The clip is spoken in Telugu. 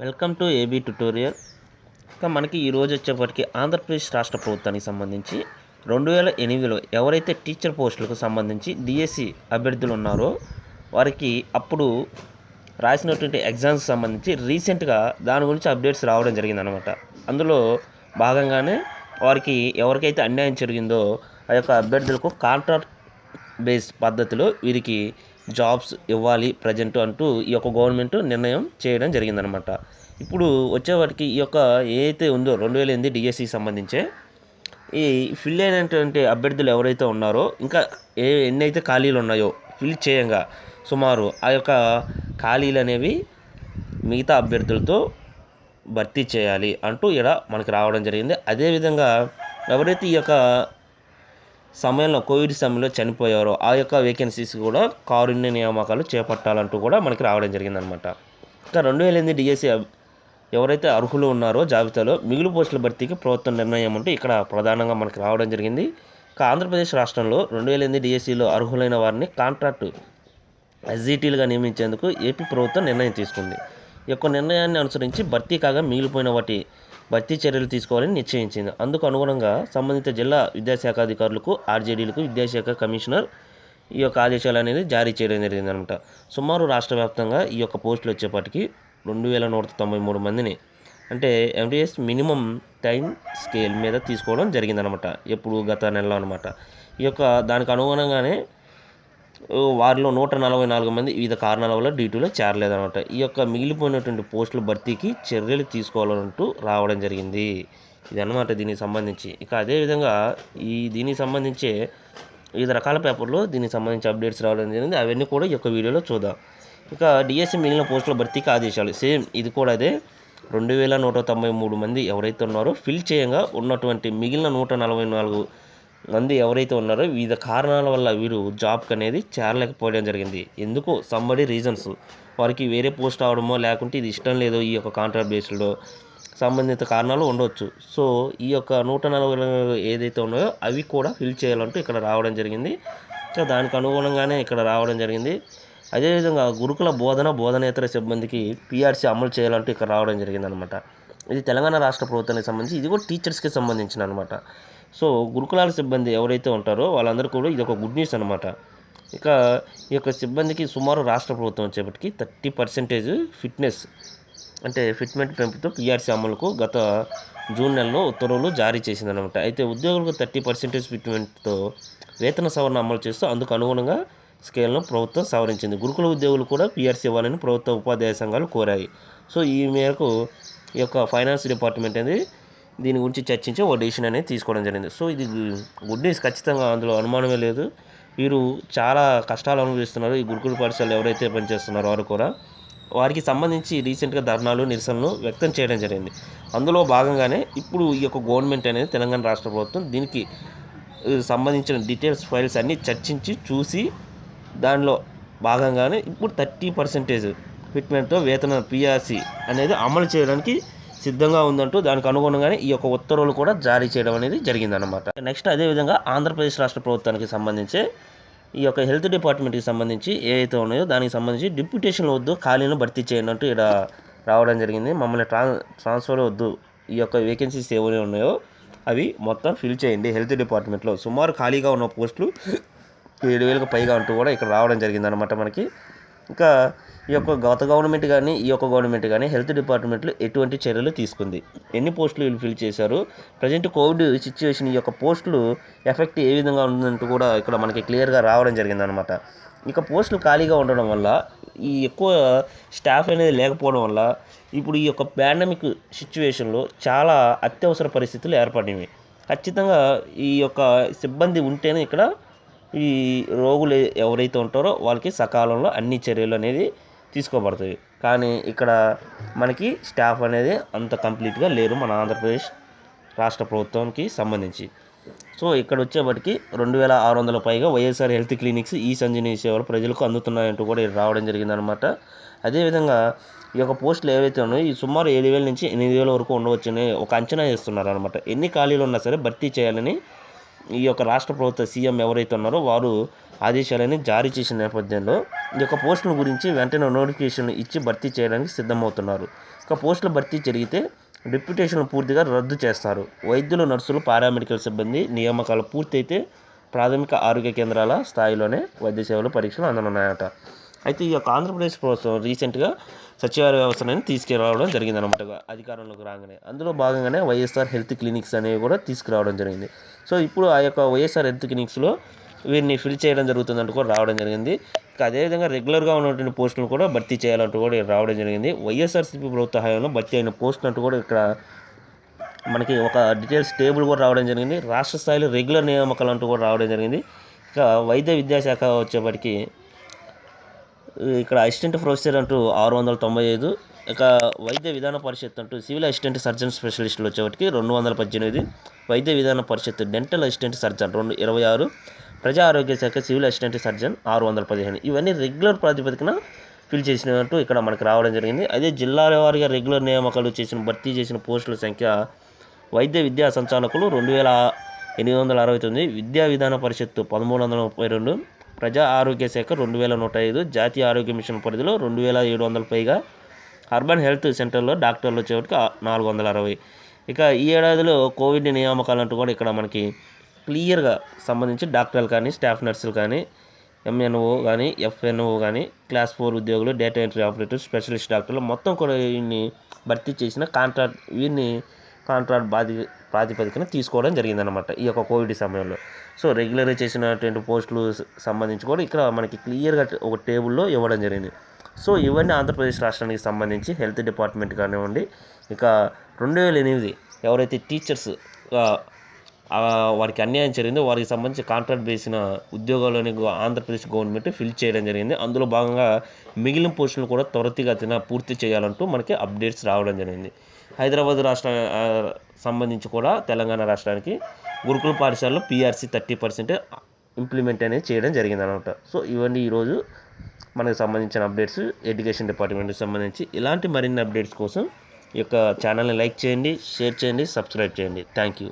Welcome to AB tutorial. ఇంకా మనకి ఈరోజు వచ్చేప్పటికి ఆంధ్రప్రదేశ్ రాష్ట్ర ప్రభుత్వానికి సంబంధించి 2008లో ఎవరైతే టీచర్ పోస్టులకు సంబంధించి డిఎస్సి అభ్యర్థులు ఉన్నారో వారికి అప్పుడు రాసినటువంటి ఎగ్జామ్స్ సంబంధించి రీసెంట్గా దాని గురించి అప్డేట్స్ రావడం జరిగిందనమాట. అందులో భాగంగానే వారికి ఎవరికైతే అన్యాయం జరిగిందో ఆ యొక్క అభ్యర్థులకు కాంట్రాక్ట్ బేస్డ్ పద్ధతిలో వీరికి జాబ్స్ ఇవ్వాలి ప్రజెంట్ అంటూ ఈ యొక్క గవర్నమెంట్ నిర్ణయం చేయడం జరిగిందనమాట. ఇప్పుడు వచ్చేవాటికి ఈ యొక్క ఏదైతే ఉందో 2008 డిఎస్సికి సంబంధించే ఈ ఫిల్ అయినటువంటి అభ్యర్థులు ఎవరైతే ఉన్నారో ఇంకా ఎన్నైతే ఖాళీలు ఉన్నాయో ఫిల్ చేయంగా సుమారు ఆ యొక్క ఖాళీలు అనేవి మిగతా అభ్యర్థులతో భర్తీ చేయాలి అంటూ ఇక్కడ మనకి రావడం జరిగింది. అదేవిధంగా ఎవరైతే ఈ యొక్క సమయంలో కోవిడ్ సమయంలో చనిపోయారో ఆ యొక్క వేకెన్సీస్ కూడా కారుణ్య నియామకాలు చేపట్టాలంటూ కూడా మనకి రావడం జరిగిందనమాట. ఇంకా 2008 డిఎస్సి ఎవరైతే అర్హులు ఉన్నారో జాబితాలో మిగులు పోస్టుల భర్తీకి ప్రభుత్వం నిర్ణయం అంటూ ఇక్కడ ప్రధానంగా మనకి రావడం జరిగింది. ఇంకా ఆంధ్రప్రదేశ్ రాష్ట్రంలో 2008 డిఎస్సిలో అర్హులైన వారిని కాంట్రాక్టు ఎస్జిటీలుగా నియమించేందుకు ఏపీ ప్రభుత్వం నిర్ణయం తీసుకుంది. ఈ యొక్క నిర్ణయాన్ని అనుసరించి భర్తీ కాగా మిగిలిపోయిన వాటి భర్తీ చర్యలు తీసుకోవాలని నిశ్చయించింది. అందుకు అనుగుణంగా సంబంధిత జిల్లా విద్యాశాఖ అధికారులకు ఆర్జేడీలకు విద్యాశాఖ కమిషనర్ ఈ యొక్క ఆదేశాలు అనేది జారీ చేయడం జరిగిందనమాట. సుమారు రాష్ట్ర వ్యాప్తంగా ఈ యొక్క పోస్టులు వచ్చేప్పటికి 2193 మందిని అంటే ఎంటీఎస్ మినిమం టైం స్కేల్ మీద తీసుకోవడం జరిగిందనమాట. ఎప్పుడు గత నెలలో అనమాట. ఈ యొక్క దానికి అనుగుణంగానే వారిలో 144 మంది వివిధ కారణాల వల్ల డ్యూటీలో చేరలేదనమాట. ఈ యొక్క మిగిలిపోయినటువంటి పోస్టుల భర్తీకి చర్యలు తీసుకోవాలంటూ రావడం జరిగింది. ఇదన్నమాట దీనికి సంబంధించి. ఇక అదేవిధంగా దీనికి సంబంధించే వివిధ రకాల పేపర్లో దీనికి సంబంధించి అప్డేట్స్ రావడం జరిగింది. అవన్నీ కూడా ఈ యొక్క వీడియోలో చూద్దాం. ఇక డిఎస్సి మిగిలిన పోస్టుల భర్తీకి ఆదేశాలు సేమ్ ఇది కూడా అదే. 2193 మంది ఎవరైతే ఉన్నారో ఫిల్ చేయంగా ఉన్నటువంటి మిగిలిన 144 మంది ఎవరైతే ఉన్నారో వివిధ కారణాల వల్ల వీరు జాబ్కి అనేది చేరలేకపోవడం జరిగింది. ఎందుకో సంబడి రీజన్స్ వారికి వేరే పోస్ట్ అవడమో లేకుంటే ఇది ఇష్టం లేదో ఈ యొక్క కాంట్రాక్ట్ బేస్డ్లో సంబంధిత కారణాలు ఉండవచ్చు. సో ఈ యొక్క 140 ఏదైతే ఉన్నాయో అవి కూడా ఫిల్ చేయాలంటూ ఇక్కడ రావడం జరిగింది. దానికి అనుగుణంగానే ఇక్కడ రావడం జరిగింది. అదేవిధంగా గురుకుల బోధనేతర సిబ్బందికి పిఆర్సీ అమలు చేయాలంటూ ఇక్కడ రావడం జరిగిందనమాట. ఇది తెలంగాణ రాష్ట్ర ప్రభుత్వానికి సంబంధించి ఇది కూడా టీచర్స్కి సంబంధించిన అనమాట. సో గురుకులాల సిబ్బంది ఎవరైతే ఉంటారో వాళ్ళందరూ కూడా ఇది ఒక గుడ్ న్యూస్ అనమాట. ఇక ఈ యొక్క సిబ్బందికి సుమారు రాష్ట్ర ప్రభుత్వం వచ్చేప్పటికి 30% ఫిట్నెస్ అంటే ఫిట్మెంట్ పెంపుతో పిఆర్సీ అమలుకు గత జూన్ నెలలో ఉత్తర్వులు జారీ చేసిందనమాట. అయితే ఉద్యోగులకు 30% ఫిట్మెంట్తో వేతన సవరణ అమలు చేస్తూ అందుకు అనుగుణంగా స్కేల్ను ప్రభుత్వం సవరించింది. గురుకుల ఉద్యోగులు కూడా పిఆర్సీ ఇవ్వాలని ప్రభుత్వ ఉపాధ్యాయ సంఘాలు కోరాయి. సో ఈ మేరకు ఈ యొక్క ఫైనాన్స్ డిపార్ట్మెంట్ అనేది దీని గురించి చర్చించి ఒక డెసిషన్ అనేది తీసుకోవడం జరిగింది. సో ఇది గుడ్ న్యూస్ ఖచ్చితంగా, అందులో అనుమానమే లేదు. వీరు చాలా కష్టాలు అనుభవిస్తున్నారు. ఈ గురుకుల పాఠశాలలు ఎవరైతే పనిచేస్తున్నారో వారు కూడా వారికి సంబంధించి రీసెంట్గా ధర్నాలు నిరసనలు వ్యక్తం చేయడం జరిగింది. అందులో భాగంగానే ఇప్పుడు ఈ యొక్క గవర్నమెంట్ అనేది తెలంగాణ రాష్ట్ర ప్రభుత్వం దీనికి సంబంధించిన డీటెయిల్స్ ఫైల్స్ అన్నీ చర్చించి చూసి దానిలో భాగంగానే ఇప్పుడు 30% ఫిట్మెంట్తో వేతన పిఆర్సీ అనేది అమలు చేయడానికి సిద్ధంగా ఉందంటూ దానికి అనుగుణంగానే ఈ యొక్క ఉత్తర్వులు కూడా జారీ చేయడం అనేది జరిగిందనమాట. నెక్స్ట్ అదేవిధంగా ఆంధ్రప్రదేశ్ రాష్ట్ర ప్రభుత్వానికి సంబంధించి ఈ యొక్క హెల్త్ డిపార్ట్మెంట్కి సంబంధించి ఏవైతే ఉన్నాయో దానికి సంబంధించి డిప్యూటేషన్ వద్దు ఖాళీలను భర్తీ చేయండి అంటూ ఇక్కడ రావడం జరిగింది. మమ్మల్ని ట్రాన్స్ఫర్ వద్దు, ఈ యొక్క వేకెన్సీస్ ఏవైనా ఉన్నాయో అవి మొత్తం ఫిల్ చేయండి. హెల్త్ డిపార్ట్మెంట్లో సుమారు ఖాళీగా ఉన్న పోస్టులు 7,000కు పైగా అంటూ కూడా ఇక్కడ రావడం జరిగిందనమాట మనకి. ఇంకా ఈ యొక్క గత గవర్నమెంట్ కానీ ఈ యొక్క గవర్నమెంట్ కానీ హెల్త్ డిపార్ట్మెంట్లో ఎటువంటి చర్యలు తీసుకుంది, ఎన్ని పోస్టులు వీళ్ళు ఫిల్ చేశారు, ప్రజెంట్ కోవిడ్ సిచ్యువేషన్ ఈ యొక్క పోస్టులు ఎఫెక్ట్ ఏ విధంగా ఉందంటూ కూడా ఇక్కడ మనకి క్లియర్గా రావడం జరిగిందనమాట. ఇక పోస్టులు ఖాళీగా ఉండడం వల్ల ఈ ఎక్కువ స్టాఫ్ అనేది లేకపోవడం వల్ల ఇప్పుడు ఈ యొక్క పాండమిక్ సిచ్యువేషన్లో చాలా అత్యవసర పరిస్థితులు ఏర్పడినవి. ఖచ్చితంగా ఈ యొక్క సిబ్బంది ఉంటేనే ఇక్కడ ఈ రోగులు ఎవరైతే ఉంటారో వాళ్ళకి సకాలంలో అన్ని చర్యలు అనేది తీసుకోబడతాయి. కానీ ఇక్కడ మనకి స్టాఫ్ అనేది అంత కంప్లీట్గా లేరు మన ఆంధ్రప్రదేశ్ రాష్ట్ర ప్రభుత్వానికి సంబంధించి. సో ఇక్కడ వచ్చేప్పటికి 2,600 పైగా వైఎస్ఆర్ హెల్త్ క్లినిక్స్ ఈ సంజీవని సేవలు ప్రజలకు అందుతున్నాయంటూ కూడా రావడం జరిగిందనమాట. అదేవిధంగా ఈ యొక్క పోస్టులు ఏవైతే ఉన్నాయో ఈ సుమారు 7,000 నుంచి 8,000 వరకు ఉండవచ్చని ఒక అంచనా వేస్తున్నారనమాట. ఎన్ని ఖాళీలు ఉన్నా సరే భర్తీ చేయాలని ఈ యొక్క రాష్ట్ర ప్రభుత్వ సీఎం ఎవరైతే ఉన్నారో వారు ఆదేశాలని జారీ చేసిన నేపథ్యంలో ఈ యొక్క పోస్టుల గురించి వెంటనే నోటిఫికేషన్ ఇచ్చి భర్తీ చేయడానికి సిద్ధమవుతున్నారు. ఇక పోస్టుల భర్తీ జరిగితే డిప్యూటేషన్ పూర్తిగా రద్దు చేస్తారు. వైద్యులు, నర్సులు, పారామెడికల్ సిబ్బంది నియామకాలు పూర్తయితే ప్రాథమిక ఆరోగ్య కేంద్రాల స్థాయిలోనే వైద్య సేవలు పరీక్షలు అందనున్నాయట. అయితే ఈ యొక్క ఆంధ్రప్రదేశ్ ప్రభుత్వం రీసెంట్గా సచివాలయ వ్యవస్థను తీసుకురావడం జరిగిందనమాట అధికారంలోకి రాగానే. అందులో భాగంగానే వైఎస్ఆర్ హెల్త్ క్లినిక్స్ అనేవి కూడా తీసుకురావడం జరిగింది. సో ఇప్పుడు ఆ యొక్క వైఎస్ఆర్ హెల్త్ క్లినిక్స్లో వీరిని ఫిల్ చేయడం జరుగుతుందంటూ కూడా రావడం జరిగింది. ఇక అదేవిధంగా రెగ్యులర్గా ఉన్నటువంటి పోస్టులు కూడా భర్తీ చేయాలంటూ కూడా రావడం జరిగింది. వైఎస్ఆర్సీపీ ప్రభుత్వ హయాంలో భర్తీ అయిన పోస్టులు అంటూ కూడా ఇక్కడ మనకి ఒక డీటెయిల్స్ టేబుల్ కూడా రావడం జరిగింది. రాష్ట్ర స్థాయిలో రెగ్యులర్ నియామకాలు అంటూ కూడా రావడం జరిగింది. ఇక వైద్య విద్యాశాఖ వచ్చేప్పటికి ఇక్కడ అసిస్టెంట్ ప్రొఫెసర్ అంటూ 695, ఇక వైద్య విధాన పరిషత్ అంటూ సివిల్ అసిస్టెంట్ సర్జన్ స్పెషలిస్టులు వచ్చేప్పటికి 218, వైద్య విధాన పరిషత్ డెంటల్ అసిస్టెంట్ సర్జన్ 26, ప్రజా ఆరోగ్య శాఖ సివిల్ అసిస్టెంట్ సర్జన్ 615. ఇవన్నీ రెగ్యులర్ ప్రాతిపదికన ఫిల్ చేసినట్టు ఇక్కడ మనకు రావడం జరిగింది. అదే జిల్లాల వారీగా రెగ్యులర్ నియామకాలు భర్తీ చేసిన పోస్టుల సంఖ్య వైద్య విద్యా సంచాలకులు 2869, విద్యా విధాన పరిషత్తు 1332, ప్రజా ఆరోగ్య శాఖ 2105, జాతీయ ఆరోగ్య మిషన్ పరిధిలో 2700 పైగా, అర్బన్ హెల్త్ సెంటర్లో డాక్టర్లు వచ్చేటికి 460. ఇక ఈ ఏడాదిలో కోవిడ్ నియామకాలంటూ కూడా ఇక్కడ మనకి క్లియర్గా సంబంధించి డాక్టర్లు కానీ, స్టాఫ్ నర్సులు కానీ, ఎంఎన్ఓ కానీ, ఎఫ్ఎన్ఓ కానీ, క్లాస్ 4 ఉద్యోగులు, డేటా ఎంట్రీ ఆపరేటర్, స్పెషలిస్ట్ డాక్టర్లు మొత్తం కూడా వీరిని భర్తీ చేసిన వీరిని కాంట్రాక్ట్ ప్రాతిపదికన తీసుకోవడం జరిగిందనమాట ఈ యొక్క కోవిడ్ సమయంలో. సో రెగ్యులర్గా చేసినటువంటి పోస్టులు సంబంధించి కూడా ఇక్కడ మనకి క్లియర్గా ఒక టేబుల్లో ఇవ్వడం జరిగింది. సో ఇవన్నీ ఆంధ్రప్రదేశ్ రాష్ట్రానికి సంబంధించి హెల్త్ డిపార్ట్మెంట్ కానివ్వండి. ఇక 2008 ఎవరైతే టీచర్స్ వారికి అన్యాయం జరిగిందో వారికి సంబంధించి కాంట్రాక్ట్ బేసిన ఉద్యోగాలని ఆంధ్రప్రదేశ్ గవర్నమెంట్ ఫిల్ చేయడం జరిగింది. అందులో భాగంగా మిగిలిన పోస్టులు కూడా త్వరితగతిన పూర్తి చేయాలంటూ మనకి అప్డేట్స్ రావడం జరిగింది. హైదరాబాద్ రాష్ట్ర సంబంధించి కూడా తెలంగాణ రాష్ట్రానికి గురుకుల పాఠశాలలో PRC 30% ఇంప్లిమెంట్ అనేది చేయడం జరిగిందనమాట. సో ఇవన్నీ ఈరోజు మనకు సంబంధించిన అప్డేట్స్ ఎడ్యుకేషన్ డిపార్ట్మెంట్కి సంబంధించి. ఇలాంటి మరిన్ని అప్డేట్స్ కోసం ఈ యొక్క ఛానల్ని లైక్ చేయండి, షేర్ చేయండి, సబ్స్క్రైబ్ చేయండి. Thank you.